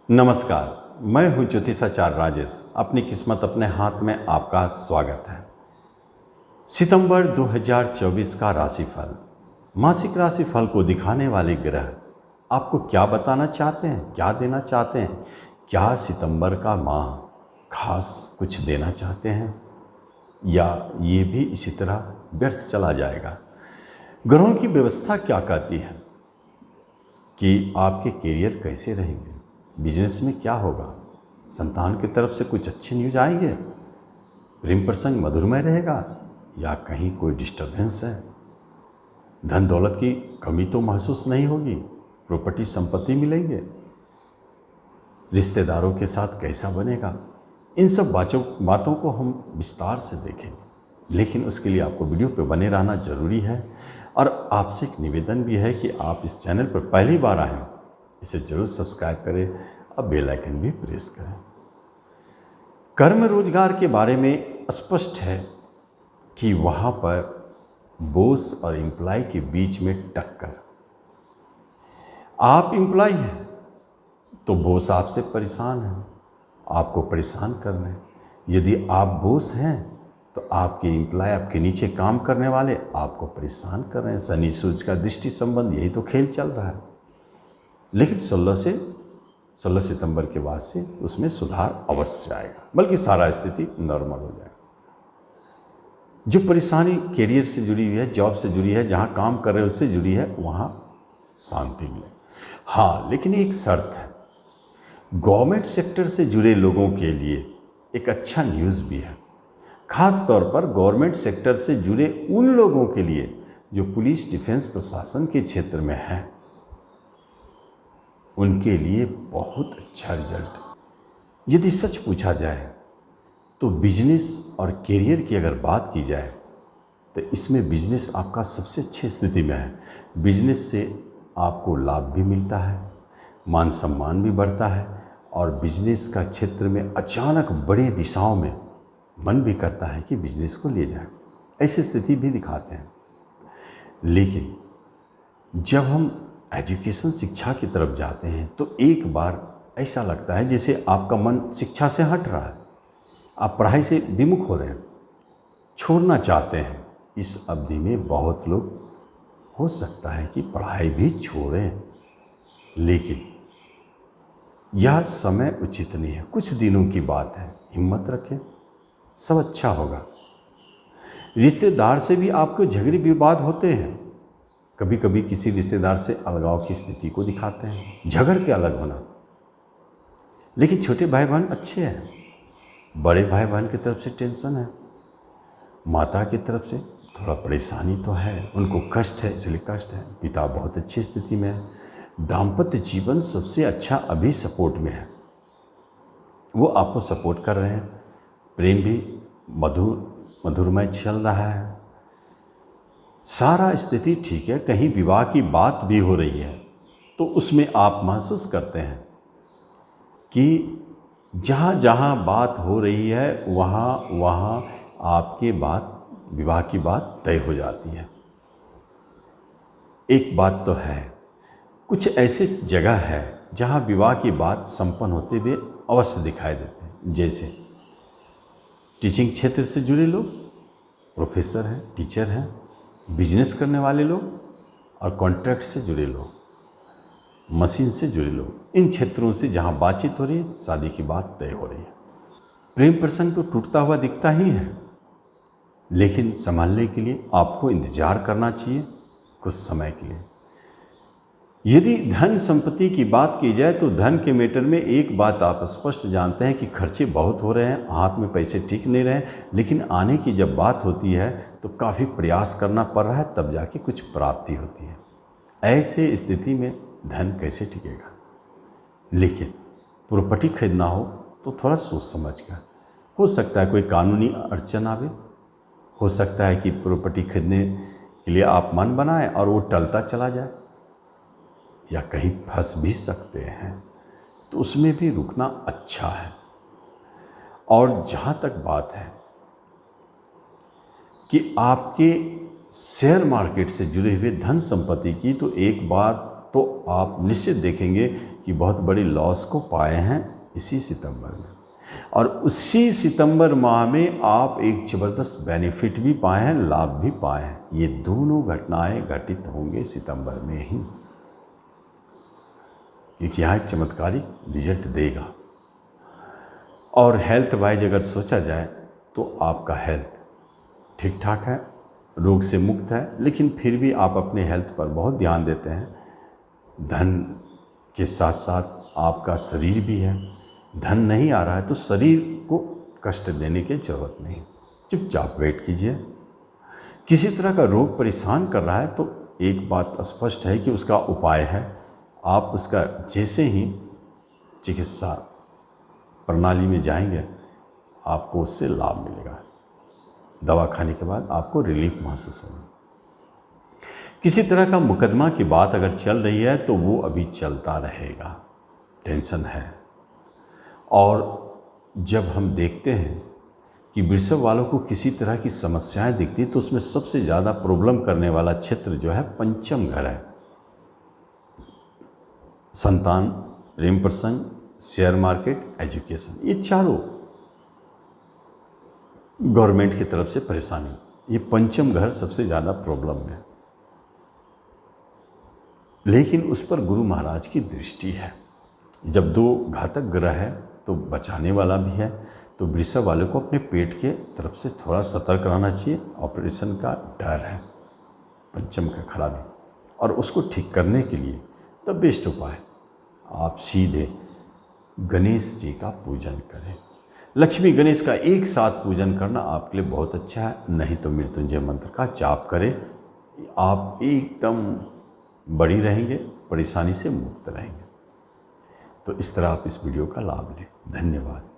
नमस्कार, मैं हूं ज्योतिषाचार्य राजेश। अपनी किस्मत अपने हाथ में आपका स्वागत है। सितंबर 2024 का राशिफल, मासिक राशिफल को दिखाने वाले ग्रह आपको क्या बताना चाहते हैं, क्या देना चाहते हैं? क्या सितंबर का माह खास कुछ देना चाहते हैं या ये भी इसी तरह व्यर्थ चला जाएगा? ग्रहों की व्यवस्था क्या कहती है कि आपके करियर कैसे रहेंगे, बिजनेस में क्या होगा, संतान की तरफ से कुछ अच्छे न्यूज आएंगे, प्रेम प्रसंग मधुरमय रहेगा या कहीं कोई डिस्टर्बेंस है, धन दौलत की कमी तो महसूस नहीं होगी, प्रॉपर्टी संपत्ति मिलेंगे, रिश्तेदारों के साथ कैसा बनेगा? इन सब बातों को हम विस्तार से देखेंगे, लेकिन उसके लिए आपको वीडियो पे बने रहना जरूरी है। और आपसे एक निवेदन भी है कि आप इस चैनल पर पहली बार आए, इसे जरूर सब्सक्राइब करें और बेल आइकन भी प्रेस करें। कर्म रोजगार के बारे में स्पष्ट है कि वहाँ पर बॉस और एम्प्लॉय के बीच में टक्कर। आप एम्प्लॉय हैं तो बॉस आपसे परेशान है, आपको परेशान कर रहे हैं। यदि आप बॉस हैं तो आपके एम्प्लॉय, आपके नीचे काम करने वाले आपको परेशान कर रहे हैं। शनि सूर्य का दृष्टि संबंध, यही तो खेल चल रहा है। लेकिन 16 सितंबर के बाद से उसमें सुधार अवश्य आएगा, बल्कि सारा स्थिति नॉर्मल हो जाएगा। जो परेशानी करियर से जुड़ी हुई है, जॉब से जुड़ी है, जहाँ काम कर रहे हैं उससे जुड़ी है, वहाँ शांति मिले। हाँ, लेकिन एक शर्त है, गवर्नमेंट सेक्टर से जुड़े लोगों के लिए एक अच्छा न्यूज़ भी है। खास तौर पर गवर्नमेंट सेक्टर से जुड़े उन लोगों के लिए जो पुलिस, डिफेंस, प्रशासन के क्षेत्र में हैं, उनके लिए बहुत अच्छा रिजल्ट। यदि सच पूछा जाए तो बिजनेस और करियर की अगर बात की जाए तो इसमें बिजनेस आपका सबसे अच्छी स्थिति में है। बिजनेस से आपको लाभ भी मिलता है, मान सम्मान भी बढ़ता है और बिजनेस का क्षेत्र में अचानक बड़ी दिशाओं में मन भी करता है कि बिजनेस को ले जाए, ऐसी स्थिति भी दिखाते हैं। लेकिन जब हम एजुकेशन, शिक्षा की तरफ जाते हैं तो एक बार ऐसा लगता है जैसे आपका मन शिक्षा से हट रहा है, आप पढ़ाई से विमुख हो रहे हैं, छोड़ना चाहते हैं। इस अवधि में बहुत लोग हो सकता है कि पढ़ाई भी छोड़ें, लेकिन यह समय उचित नहीं है, कुछ दिनों की बात है। हिम्मत रखें, सब अच्छा होगा। रिश्तेदार से भी आपको झगड़े विवाद होते हैं, कभी कभी किसी रिश्तेदार से अलगाव की स्थिति को दिखाते हैं, झगड़ के अलग होना। लेकिन छोटे भाई बहन अच्छे हैं, बड़े भाई बहन की तरफ से टेंशन है, माता की तरफ से थोड़ा परेशानी तो है, उनको कष्ट है, इसलिए कष्ट है। पिता बहुत अच्छी स्थिति में है। दाम्पत्य जीवन सबसे अच्छा अभी सपोर्ट में है, वो आपको सपोर्ट कर रहे हैं। प्रेम भी मधुरमय चल रहा है, सारा स्थिति ठीक है। कहीं विवाह की बात भी हो रही है तो उसमें आप महसूस करते हैं कि जहाँ जहाँ बात हो रही है वहाँ आपके विवाह की बात तय हो जाती है। एक बात तो है, कुछ ऐसे जगह है जहाँ विवाह की बात संपन्न होते हुए अवश्य दिखाई देते हैं, जैसे टीचिंग क्षेत्र से जुड़े लोग, प्रोफेसर हैं, टीचर हैं, बिजनेस करने वाले लोग और कॉन्ट्रैक्ट से जुड़े लोग, मशीन से जुड़े लोग। इन क्षेत्रों से जहाँ बातचीत हो रही है, शादी की बात तय हो रही है। प्रेम प्रसंग तो टूटता हुआ दिखता ही है, लेकिन संभालने के लिए आपको इंतजार करना चाहिए कुछ समय के लिए। यदि धन संपत्ति की बात की जाए तो धन के मैटर में एक बात आप स्पष्ट जानते हैं कि खर्चे बहुत हो रहे हैं, हाथ में पैसे टिक नहीं रहे हैं। लेकिन आने की जब बात होती है तो काफ़ी प्रयास करना पड़ रहा है, तब जाके कुछ प्राप्ति होती है। ऐसे स्थिति में धन कैसे टिकेगा? लेकिन प्रॉपर्टी खरीदना हो तो थोड़ा सोच समझ कर, हो सकता है कोई कानूनी अड़चन आवे, हो सकता है कि प्रॉपर्टी खरीदने के लिए आप मन बनाएं और वो टलता चला जाए, या कहीं फंस भी सकते हैं, तो उसमें भी रुकना अच्छा है। और जहाँ तक बात है कि आपके शेयर मार्केट से जुड़े हुए धन संपत्ति की, तो एक बात तो आप निश्चित देखेंगे कि बहुत बड़ी लॉस को पाए हैं इसी सितंबर में। और उसी सितंबर माह में आप एक ज़बरदस्त बेनिफिट भी पाए हैं, लाभ भी पाए हैं। ये दोनों घटनाएं घटित होंगे सितंबर में ही, क्योंकि यहाँ एक चमत्कारिक रिजल्ट देगा। और हेल्थ वाइज अगर सोचा जाए तो आपका हेल्थ ठीक ठाक है, रोग से मुक्त है, लेकिन फिर भी आप अपने हेल्थ पर बहुत ध्यान देते हैं। धन के साथ साथ आपका शरीर भी है। धन नहीं आ रहा है तो शरीर को कष्ट देने की जरूरत नहीं, चुपचाप वेट कीजिए। किसी तरह का रोग परेशान कर रहा है तो एक बात स्पष्ट है कि उसका उपाय है। आप उसका जैसे ही चिकित्सा प्रणाली में जाएंगे आपको उससे लाभ मिलेगा। दवा खाने के बाद आपको रिलीफ महसूस होगा। किसी तरह का मुकदमा की बात अगर चल रही है तो वो अभी चलता रहेगा, टेंशन है। और जब हम देखते हैं कि वृषभ वालों को किसी तरह की समस्याएं दिखती है तो उसमें सबसे ज़्यादा प्रॉब्लम करने वाला क्षेत्र जो है पंचम घर है। संतान, प्रेम प्रसंग, शेयर मार्केट, एजुकेशन, ये चारों गवर्नमेंट की तरफ से परेशानी, ये पंचम घर सबसे ज़्यादा प्रॉब्लम में। लेकिन उस पर गुरु महाराज की दृष्टि है। जब दो घातक ग्रह है तो बचाने वाला भी है। तो वृषभ वाले को अपने पेट के तरफ से थोड़ा सतर्क रहना चाहिए। ऑपरेशन का डर है, पंचम का खराबी, और उसको ठीक करने के लिए द बेस्ट उपाय आप सीधे गणेश जी का पूजन करें। लक्ष्मी गणेश का एक साथ पूजन करना आपके लिए बहुत अच्छा है। नहीं तो मृत्युंजय मंत्र का जाप करें। आप एकदम बड़ी रहेंगे, परेशानी से मुक्त रहेंगे। तो इस तरह आप इस वीडियो का लाभ लें। धन्यवाद।